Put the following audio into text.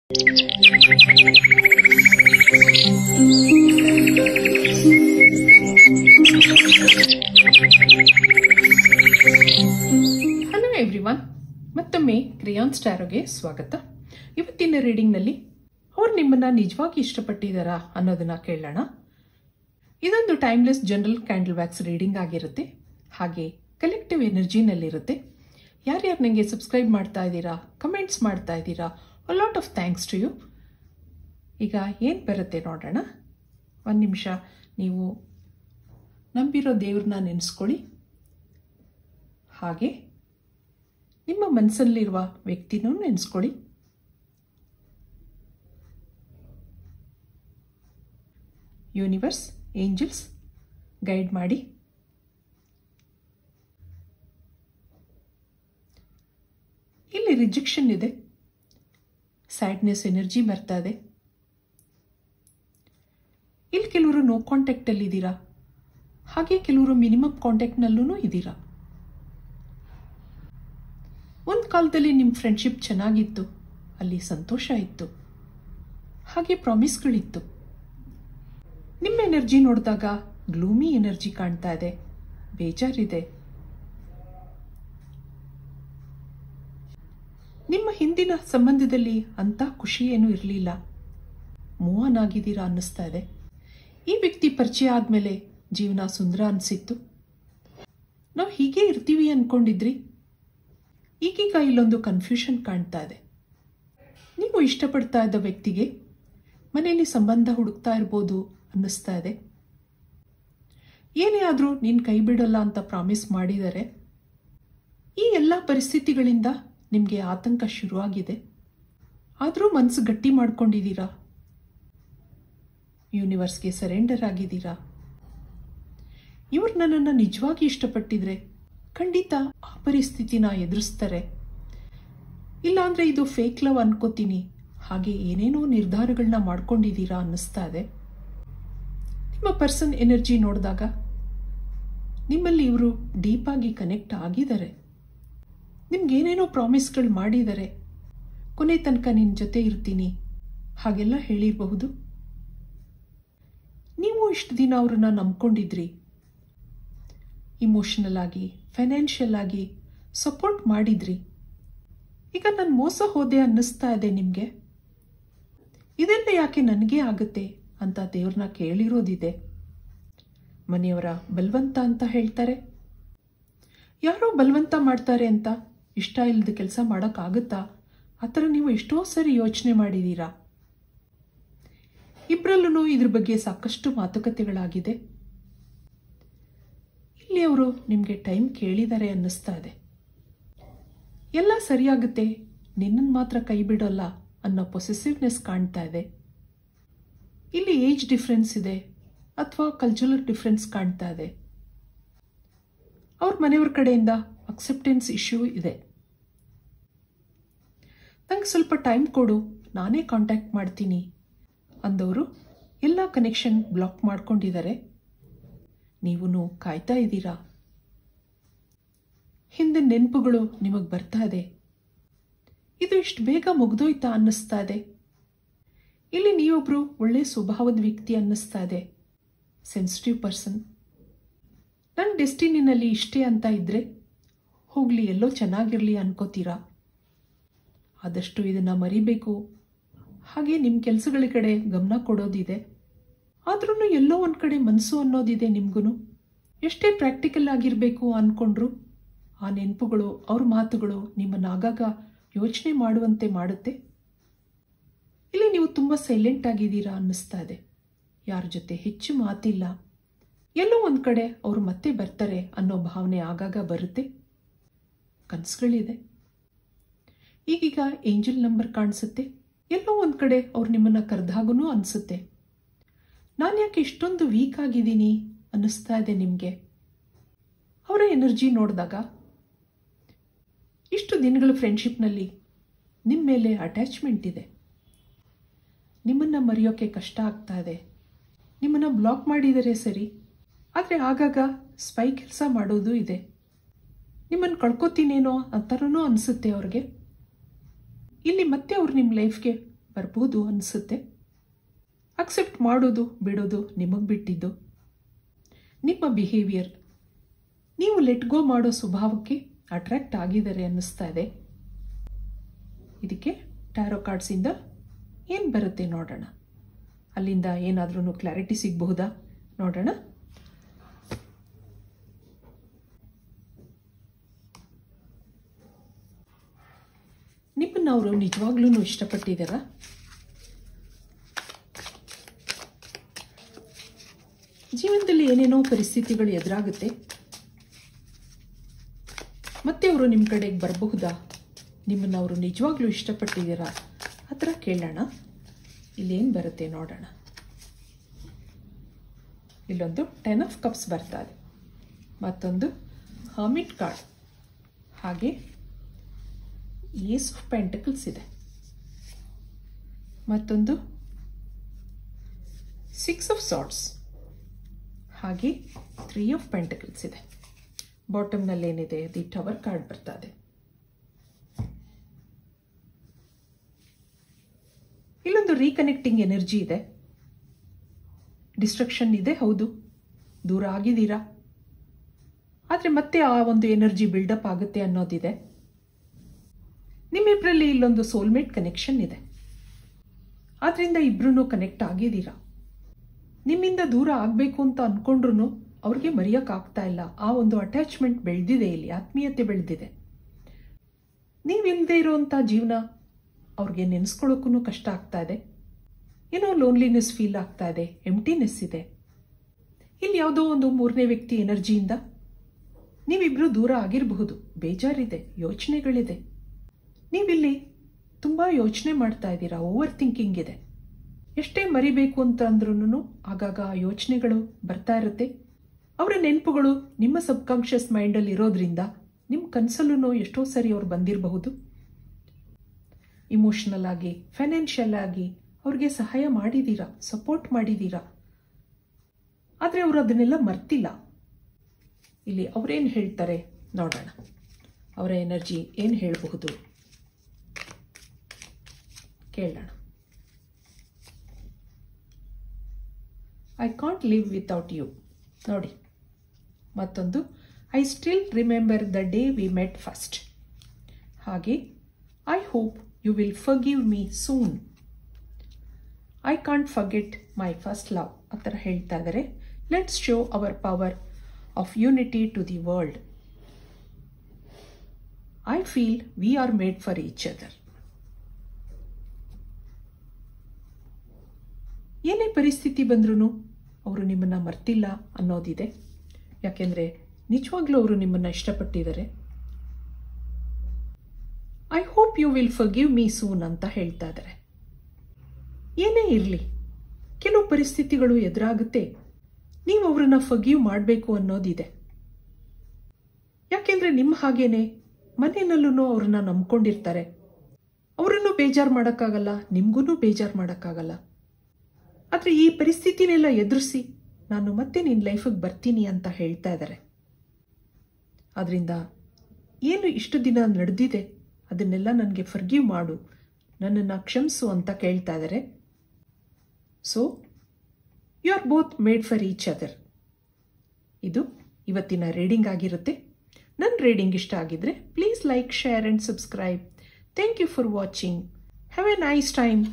Hello everyone, ಮತ್ತೊಮ್ಮೆ crayons ಟ್ಯಾರೋಗೆ ಸ್ವಾಗತ. ಇವತ್ತಿನ ರೀಡಿಂಗ್ನಲ್ಲಿ ಅವ್ರು ನಿಮ್ಮನ್ನ ನಿಜವಾಗಿ ಇಷ್ಟಪಟ್ಟಿದ್ದಾರಾ ಅನ್ನೋದನ್ನ ಕೇಳೋಣ. ಇದೊಂದು timeless general candle wax reading ಆಗಿರುತ್ತೆ, ಹಾಗೆ ಕಲೆಕ್ಟಿವ್ ಎನರ್ಜಿನಲ್ಲಿರುತ್ತೆ. ಯಾರ್ಯಾರು ನನಗೆ ಸಬ್ಸ್ಕ್ರೈಬ್ ಮಾಡ್ತಾ ಇದ್ದೀರಾ, ಕಮೆಂಟ್ಸ್ ಮಾಡ್ತಾ ಇದ್ದೀರಾ, a lot of thanks to you. ಈಗ ಏನು ಬರುತ್ತೆ ನೋಡೋಣ. ಒಂದು ನಿಮಿಷ ನೀವು ನಂಬಿರೋ ದೇವ್ರನ್ನ ನೆನೆಸ್ಕೊಳ್ಳಿ, ಹಾಗೆ ನಿಮ್ಮ ಮನಸ್ಸಲ್ಲಿರುವ ವ್ಯಕ್ತಿನೂ ನೆನೆಸ್ಕೊಳ್ಳಿ. ಯೂನಿವರ್ಸ್, ಏಂಜಲ್ಸ್ ಗೈಡ್ ಮಾಡಿ. ಇಲ್ಲಿ ರಿಜೆಕ್ಷನ್ ಇದೆ, ಸ್ಯಾಡ್ನೆಸ್ ಎನರ್ಜಿ ಬರ್ತಾ ಇದೆ. ಇಲ್ಲಿ ಕೆಲವರು ನೋ ಕಾಂಟ್ಯಾಕ್ಟ್ ಅಲ್ಲಿ ಇದ್ದೀರಾ, ಹಾಗೆ ಕೆಲವರು ಮಿನಿಮಮ್ ಕಾಂಟ್ಯಾಕ್ಟ್ನಲ್ಲೂ ಇದ್ದೀರಾ. ಒಂದು ಕಾಲದಲ್ಲಿ ನಿಮ್ಮ ಫ್ರೆಂಡ್ಶಿಪ್ ಚೆನ್ನಾಗಿತ್ತು, ಅಲ್ಲಿ ಸಂತೋಷ ಇತ್ತು, ಹಾಗೆ ಪ್ರಾಮಿಸ್ಗಳಿತ್ತು. ನಿಮ್ಮ ಎನರ್ಜಿ ನೋಡಿದಾಗ ಗ್ಲೂಮಿ ಎನರ್ಜಿ ಕಾಣ್ತಾ ಇದೆ, ಬೇಜಾರಿದೆ. ನಿಮ್ಮ ಹಿಂದಿನ ಸಂಬಂಧದಲ್ಲಿ ಅಂತ ಖುಷಿ ಏನೂ ಇರಲಿಲ್ಲ, ಮೂವ್ ಆನ್ ಆಗಿದ್ದೀರಾ ಅನ್ನಿಸ್ತಾ ಇದೆ. ಈ ವ್ಯಕ್ತಿ ಪರಿಚಯ ಆದಮೇಲೆ ಜೀವನ ಸುಂದರ ಅನಿಸಿತ್ತು. ನಾವು ಹೀಗೆ ಇರ್ತೀವಿ ಅಂದ್ಕೊಂಡಿದ್ರಿ, ಈಗೀಗ ಇಲ್ಲೊಂದು ಕನ್ಫ್ಯೂಷನ್ ಕಾಣ್ತಾ ಇದೆ. ನೀವು ಇಷ್ಟಪಡ್ತಾ ಇದ್ದ ವ್ಯಕ್ತಿಗೆ ಮನೆಯಲ್ಲಿ ಸಂಬಂಧ ಹುಡುಕ್ತಾ ಇರ್ಬೋದು ಅನ್ನಿಸ್ತಾ ಇದೆ. ಏನೇ ಆದರೂ ನೀನು ಕೈ ಬಿಡಲ್ಲ ಅಂತ ಪ್ರಾಮಿಸ್ ಮಾಡಿದರೆ. ಈ ಎಲ್ಲ ಪರಿಸ್ಥಿತಿಗಳಿಂದ ನಿಮಗೆ ಆತಂಕ ಶುರುವಾಗಿದೆ, ಆದರೂ ಮನಸ್ಸು ಗಟ್ಟಿ ಮಾಡ್ಕೊಂಡಿದ್ದೀರಾ. ಯೂನಿವರ್ಸ್ಗೆ ಸರೆಂಡರ್ ಆಗಿದ್ದೀರಾ. ಇವರು ನನ್ನನ್ನು ನಿಜವಾಗಿ ಇಷ್ಟಪಟ್ಟಿದ್ರೆ ಖಂಡಿತ ಆ ಪರಿಸ್ಥಿತಿನ ಎದುರಿಸ್ತಾರೆ. ಇಲ್ಲಾಂದ್ರೆ ಇದು ಫೇಕ್ ಲವ್ ಅನ್ಕೋತೀನಿ. ಹಾಗೆ ಏನೇನೋ ನಿರ್ಧಾರಗಳನ್ನ ಮಾಡ್ಕೊಂಡಿದ್ದೀರಾ ಅನ್ನಿಸ್ತಾ ಇದೆ. ನಿಮ್ಮ ಪರ್ಸನ್ ಎನರ್ಜಿ ನೋಡಿದಾಗ ನಿಮ್ಮಲ್ಲಿ ಇವರು ಡೀಪ್ ಆಗಿ ಕನೆಕ್ಟ್ ಆಗಿದ್ದಾರೆ. ನಿಮ್ಗೇನೇನೋ ಪ್ರಾಮಿಸ್ಗಳು ಮಾಡಿದ್ದಾರೆ, ಕೊನೆ ತನಕ ನಿನ್ನ ಜೊತೆ ಇರ್ತೀನಿ ಹಾಗೆಲ್ಲ ಹೇಳಿರಬಹುದು. ನೀವು ಇಷ್ಟು ದಿನ ಅವ್ರನ್ನ ನಂಬ್ಕೊಂಡಿದ್ರಿ, ಇಮೋಷನಲ್ ಆಗಿ ಫೈನಾನ್ಷಿಯಲ್ ಆಗಿ ಸಪೋರ್ಟ್ ಮಾಡಿದ್ರಿ. ಈಗ ನಾನು ಮೋಸ ಹೋದೆ ಅನ್ನಿಸ್ತಾ ಇದೆ ನಿಮಗೆ. ಇದೆಲ್ಲ ಯಾಕೆ ನನಗೇ ಆಗುತ್ತೆ ಅಂತ ದೇವ್ರನ್ನ ಕೇಳಿರೋದಿದೆ. ಮನೆಯವರ ಬಲವಂತ ಅಂತ ಹೇಳ್ತಾರೆ, ಯಾರೋ ಬಲವಂತ ಮಾಡ್ತಾರೆ ಅಂತ ಇಷ್ಟ ಇಲ್ಲದ ಕೆಲಸ ಮಾಡೋಕ್ಕಾಗುತ್ತಾ? ಆ ಥರ ನೀವು ಎಷ್ಟೋ ಸರಿ ಯೋಚನೆ ಮಾಡಿದ್ದೀರಾ. ಇಬ್ಬರಲ್ಲೂ ಇದ್ರ ಬಗ್ಗೆ ಸಾಕಷ್ಟು ಮಾತುಕತೆಗಳಾಗಿದೆ. ಇಲ್ಲಿ ಅವರು ನಿಮಗೆ ಟೈಮ್ ಕೇಳಿದ್ದಾರೆ ಅನ್ನಿಸ್ತಾ ಇದೆ. ಎಲ್ಲ ಸರಿಯಾಗುತ್ತೆ, ನಿನ್ನನ್ನು ಮಾತ್ರ ಕೈ ಬಿಡೋಲ್ಲ ಅನ್ನೋ ಪೊಸೆಸಿವ್ನೆಸ್ ಕಾಣ್ತಾ ಇದೆ. ಇಲ್ಲಿ ಏಜ್ ಡಿಫ್ರೆನ್ಸ್ ಇದೆ ಅಥವಾ ಕಲ್ಚರಲ್ ಡಿಫ್ರೆನ್ಸ್ ಕಾಣ್ತಾ ಇದೆ. ಅವ್ರ ಮನೆಯವ್ರ ಕಡೆಯಿಂದ ಅಕ್ಸೆಪ್ಟೆನ್ಸ್ ಇಶ್ಯೂ ಇದೆ. ನಂಗೆ ಸ್ವಲ್ಪ ಟೈಮ್ ಕೊಡು, ನಾನೇ ಕಾಂಟ್ಯಾಕ್ಟ್ ಮಾಡ್ತೀನಿ ಅಂದವರು ಎಲ್ಲ ಕನೆಕ್ಷನ್ ಬ್ಲಾಕ್ ಮಾಡ್ಕೊಂಡಿದ್ದಾರೆ. ನೀವೂ ಕಾಯ್ತಾ ಇದ್ದೀರಾ. ಹಿಂದೆ ನೆನಪುಗಳು ನಿಮಗೆ ಬರ್ತಾ ಇದೆ. ಇದು ಇಷ್ಟು ಬೇಗ ಮುಗ್ದೋಯ್ತಾ ಅನ್ನಿಸ್ತಾ ಇದೆ. ಇಲ್ಲಿ ನೀವೊಬ್ರು ಒಳ್ಳೆ ಸ್ವಭಾವದ ವ್ಯಕ್ತಿ ಅನ್ನಿಸ್ತಾ ಇದೆ, ಸೆನ್ಸಿಟಿವ್ ಪರ್ಸನ್. ನನ್ನ ಡೆಸ್ಟಿನಿನಲ್ಲಿ ಇಷ್ಟೇ ಅಂತ ಇದ್ರೆ ಹೋಗ್ಲಿ, ಎಲ್ಲೋ ಚೆನ್ನಾಗಿರಲಿ ಅನ್ಕೋತೀರಾ. ಆದಷ್ಟು ಇದನ್ನು ಮರಿಬೇಕು, ಹಾಗೆ ನಿಮ್ಮ ಕೆಲಸಗಳ ಕಡೆ ಗಮನ ಕೊಡೋದಿದೆ. ಆದ್ರೂ ಎಲ್ಲೋ ಒಂದು ಕಡೆ ಮನಸ್ಸು ಅನ್ನೋದಿದೆ ನಿಮಗೂ. ಎಷ್ಟೇ ಪ್ರಾಕ್ಟಿಕಲ್ ಆಗಿರಬೇಕು ಅಂದ್ಕೊಂಡ್ರು ಆ ನೆನಪುಗಳು, ಅವ್ರ ಮಾತುಗಳು ನಿಮ್ಮನ್ನು ಆಗಾಗ ಯೋಚನೆ ಮಾಡುವಂತೆ ಮಾಡುತ್ತೆ. ಇಲ್ಲಿ ನೀವು ತುಂಬ ಸೈಲೆಂಟ್ ಆಗಿದ್ದೀರಾ ಅನ್ನಿಸ್ತಾ ಇದೆ. ಯಾರ ಜೊತೆ ಹೆಚ್ಚು ಮಾತಿಲ್ಲ. ಎಲ್ಲೋ ಒಂದು ಕಡೆ ಅವರು ಮತ್ತೆ ಬರ್ತಾರೆ ಅನ್ನೋ ಭಾವನೆ ಆಗಾಗ ಬರುತ್ತೆ. ಕನಸುಗಳಿದೆ. ಈಗೀಗ ಏಂಜಲ್ ನಂಬರ್ ಕಾಣಿಸುತ್ತೆ. ಎಲ್ಲೋ ಒಂದು ಕಡೆ ಅವ್ರು ನಿಮ್ಮನ್ನು ಕರೆದಾಗೂ ಅನಿಸುತ್ತೆ. ನಾನು ಯಾಕೆ ಇಷ್ಟೊಂದು ವೀಕ್ ಆಗಿದ್ದೀನಿ ಅನ್ನಿಸ್ತಾ ಇದೆ ನಿಮಗೆ. ಅವರ ಎನರ್ಜಿ ನೋಡಿದಾಗ ಇಷ್ಟು ದಿನಗಳ ಫ್ರೆಂಡ್ಶಿಪ್ನಲ್ಲಿ ನಿಮ್ಮ ಮೇಲೆ ಅಟ್ಯಾಚ್ಮೆಂಟ್ ಇದೆ. ನಿಮ್ಮನ್ನು ಮರೆಯೋಕ್ಕೆ ಕಷ್ಟ ಆಗ್ತಾ ಇದೆ. ನಿಮ್ಮನ್ನು ಬ್ಲಾಕ್ ಮಾಡಿದರೆ ಸರಿ, ಆದರೆ ಆಗಾಗ ಸ್ಪೈ ಕೆಲಸ ಮಾಡೋದು ಇದೆ. ನಿಮ್ಮನ್ನು ಕಳ್ಕೊತೀನೇನೋ ಆ ಥರನೂ ಅನಿಸುತ್ತೆ ಅವ್ರಿಗೆ. ಇಲ್ಲಿ ಮತ್ತೆ ಅವ್ರು ನಿಮ್ಮ ಲೈಫ್ಗೆ ಬರ್ಬೋದು ಅನಿಸುತ್ತೆ. ಅಕ್ಸೆಪ್ಟ್ ಮಾಡೋದು ಬಿಡೋದು ನಿಮಗೆ ಬಿಟ್ಟಿದ್ದು. ನಿಮ್ಮ ಬಿಹೇವಿಯರ್, ನೀವು ಲೆಟ್ ಗೋ ಮಾಡೋ ಸ್ವಭಾವಕ್ಕೆ ಅಟ್ರಾಕ್ಟ್ ಆಗಿದ್ದಾರೆ ಅನ್ನಿಸ್ತಾ ಇದೆ. ಇದಕ್ಕೆ ಟ್ಯಾರೋ ಕಾರ್ಡ್ಸಿಂದ ಏನು ಬರುತ್ತೆ ನೋಡೋಣ. ಅಲ್ಲಿಂದ ಏನಾದ್ರೂ ಕ್ಲಾರಿಟಿ ಸಿಗಬಹುದಾ ನೋಡೋಣ. ನಿಮ್ಮನ್ನು ಅವರು ನಿಜವಾಗ್ಲೂ ಇಷ್ಟಪಟ್ಟಿದ್ದಾರಾ? ಜೀವನದಲ್ಲಿ ಏನೇನೋ ಪರಿಸ್ಥಿತಿಗಳು ಎದುರಾಗುತ್ತೆ, ಮತ್ತೆ ಅವರು ನಿಮ್ಮ ಕಡೆಗೆ ಬರಬಹುದಾ? ನಿಮ್ಮನ್ನು ಅವರು ನಿಜವಾಗ್ಲೂ ಇಷ್ಟಪಟ್ಟಿದ್ದೀರಾ? ಆ ಥರ ಕೇಳೋಣ. ಇಲ್ಲೇನು ಬರುತ್ತೆ ನೋಡೋಣ. ಇಲ್ಲೊಂದು 10 ಆಫ್ ಕಪ್ಸ್ ಬರ್ತಾ ಇದೆ, ಮತ್ತೊಂದು ಹರ್ಮಿಟ್ ಕಾರ್ಡ್, ಹಾಗೆ ಏಸ್ ಆಫ್ ಪೆಂಟಕಲ್ಸ್ ಇದೆ, ಮತ್ತೊಂದು 6 ಆಫ್ ಸಾರ್ಡ್ಸ್, ಹಾಗೆ 3 ಆಫ್ ಪೆಂಟಕಲ್ಸ್ ಇದೆ. ಬಾಟಮ್ನಲ್ಲಿ ಏನಿದೆ, ದಿ ಟವರ್ ಕಾರ್ಡ್ ಬರ್ತಾ ಇದೆ. ಇಲ್ಲೊಂದು ರೀಕನೆಕ್ಟಿಂಗ್ ಎನರ್ಜಿ ಇದೆ. ಡಿಸ್ಟ್ರಕ್ಷನ್ ಇದೆ, ಹೌದು, ದೂರ ಆಗಿದ್ದೀರಾ, ಆದರೆ ಮತ್ತೆ ಆ ಒಂದು ಎನರ್ಜಿ ಬಿಲ್ಡಪ್ ಆಗುತ್ತೆ ಅನ್ನೋದಿದೆ. ನಿಮ್ಮಿಬ್ಬರಲ್ಲಿ ಇಲ್ಲೊಂದು ಸೋಲ್ಮೇಟ್ ಕನೆಕ್ಷನ್ ಇದೆ, ಆದ್ರಿಂದ ಇಬ್ರು ಕನೆಕ್ಟ್ ಆಗಿದ್ದೀರಾ. ನಿಮ್ಮಿಂದ ದೂರ ಆಗಬೇಕು ಅಂತ ಅನ್ಕೊಂಡ್ರು ಅವ್ರಿಗೆ ಮರೆಯೋಕ್ಕಾಗ್ತಾ ಇಲ್ಲ. ಆ ಒಂದು ಅಟ್ಯಾಚ್ಮೆಂಟ್ ಬೆಳೆದಿದೆ, ಇಲ್ಲಿ ಆತ್ಮೀಯತೆ ಬೆಳೆದಿದೆ. ನೀವಿಲ್ಲದೆ ಇರುವಂಥ ಜೀವನ ಅವ್ರಿಗೆ ನೆನೆಸ್ಕೊಳ್ಳೋಕ್ಕೂ ಕಷ್ಟ ಆಗ್ತಾ ಇದೆ. ಏನೋ ಲೋನ್ಲಿನೆಸ್ ಫೀಲ್ ಆಗ್ತಾ ಇದೆ, ಎಂಟಿನೆಸ್ ಇದೆ. ಇಲ್ಲಿ ಯಾವುದೋ ಒಂದು ಮೂರನೇ ವ್ಯಕ್ತಿ ಎನರ್ಜಿಯಿಂದ ನೀವಿಬ್ರು ದೂರ ಆಗಿರಬಹುದು. ಬೇಜಾರಿದೆ, ಯೋಚನೆಗಳಿದೆ. ನೀವಿಲ್ಲಿ ತುಂಬ ಯೋಚನೆ ಮಾಡ್ತಾ ಇದ್ದೀರಾ, ಓವರ್ ಥಿಂಕಿಂಗ್ ಇದೆ. ಎಷ್ಟೇ ಮರಿಬೇಕು ಅಂತ ಅಂದ್ರೂ ಆಗಾಗ ಯೋಚನೆಗಳು ಬರ್ತಾ ಇರುತ್ತೆ. ಅವರ ನೆನಪುಗಳು ನಿಮ್ಮ ಸಬ್ಕಾನ್ಷಿಯಸ್ ಮೈಂಡಲ್ಲಿ ಇರೋದ್ರಿಂದ ನಿಮ್ಮ ಕನಸಲ್ಲೂ ಎಷ್ಟೋ ಸರಿ ಅವ್ರು ಬಂದಿರಬಹುದು. ಇಮೋಷನಲ್ ಆಗಿ, ಫೈನಾನ್ಷಿಯಲ್ ಆಗಿ ಅವ್ರಿಗೆ ಸಹಾಯ ಮಾಡಿದ್ದೀರಾ, ಸಪೋರ್ಟ್ ಮಾಡಿದ್ದೀರಾ. ಆದರೆ ಅವರು ಅದನ್ನೆಲ್ಲ ಮರ್ತಿಲ್ಲ. ಇಲ್ಲಿ ಅವರೇನು ಹೇಳ್ತಾರೆ ನೋಡೋಣ. ಅವರ ಎನರ್ಜಿ ಏನು ಹೇಳಬಹುದು ಕೇಳೋಣ. I can't live without you ನೋಡಿ. ಮತ್ತೊಂದು I still remember the day we met first, ಹಾಗೆ I hope you will forgive me soon, I can't forget my first love. ಆ ಥರ ಹೇಳ್ತಾ ಇದ್ದಾರೆ. Let's show our power of unity to the world. I feel we are made for each other. ಏನೇ ಪರಿಸ್ಥಿತಿ ಬಂದ್ರೂ ಅವರು ನಿಮ್ಮನ್ನು ಮರ್ತಿಲ್ಲ ಅನ್ನೋದಿದೆ. ಯಾಕೆಂದರೆ ನಿಜವಾಗ್ಲೂ ಅವರು ನಿಮ್ಮನ್ನು ಇಷ್ಟಪಟ್ಟಿದ್ದಾರೆ. I hope you will forgive me soon ಅಂತ ಹೇಳ್ತಾ ಇದ್ದಾರೆ. ಏನೇ ಇರಲಿ, ಕೆಲವು ಪರಿಸ್ಥಿತಿಗಳು ಎದುರಾಗುತ್ತೆ, ನೀವು ಅವರನ್ನ ಫರ್ಗಿವ್ ಮಾಡಬೇಕು ಅನ್ನೋದಿದೆ. ಯಾಕೆಂದರೆ ನಿಮ್ಮ ಹಾಗೇನೆ ಮನೆಯಲ್ಲೂ ಅವ್ರನ್ನ ನಂಬ್ಕೊಂಡಿರ್ತಾರೆ. ಅವರನ್ನು ಬೇಜಾರು ಮಾಡೋಕ್ಕಾಗಲ್ಲ, ನಿಮಗೂ ಬೇಜಾರು ಮಾಡೋಕ್ಕಾಗಲ್ಲ. ಆದರೆ ಈ ಪರಿಸ್ಥಿತಿನೆಲ್ಲ ಎದುರಿಸಿ ನಾನು ಮತ್ತೆ ನಿನ್ನ ಲೈಫಿಗೆ ಬರ್ತೀನಿ ಅಂತ ಹೇಳ್ತಾ ಇದ್ದಾರೆ. ಆದ್ದರಿಂದ ಏನು ಇಷ್ಟು ದಿನ ನಡೆದಿದೆ ಅದನ್ನೆಲ್ಲ ನನಗೆ ಫರ್ಗಿವ್ ಮಾಡು, ನನ್ನನ್ನು ಕ್ಷಮಿಸು ಅಂತ ಕೇಳ್ತಾ ಇದ್ದಾರೆ. So you are both made for each other. ಇದು ಇವತ್ತಿನ ರೀಡಿಂಗ್ ಆಗಿರುತ್ತೆ. ನನ್ನ ರೀಡಿಂಗ್ ಇಷ್ಟ ಆಗಿದ್ರೆ please like, share and subscribe. Thank you for watching. Have a nice time.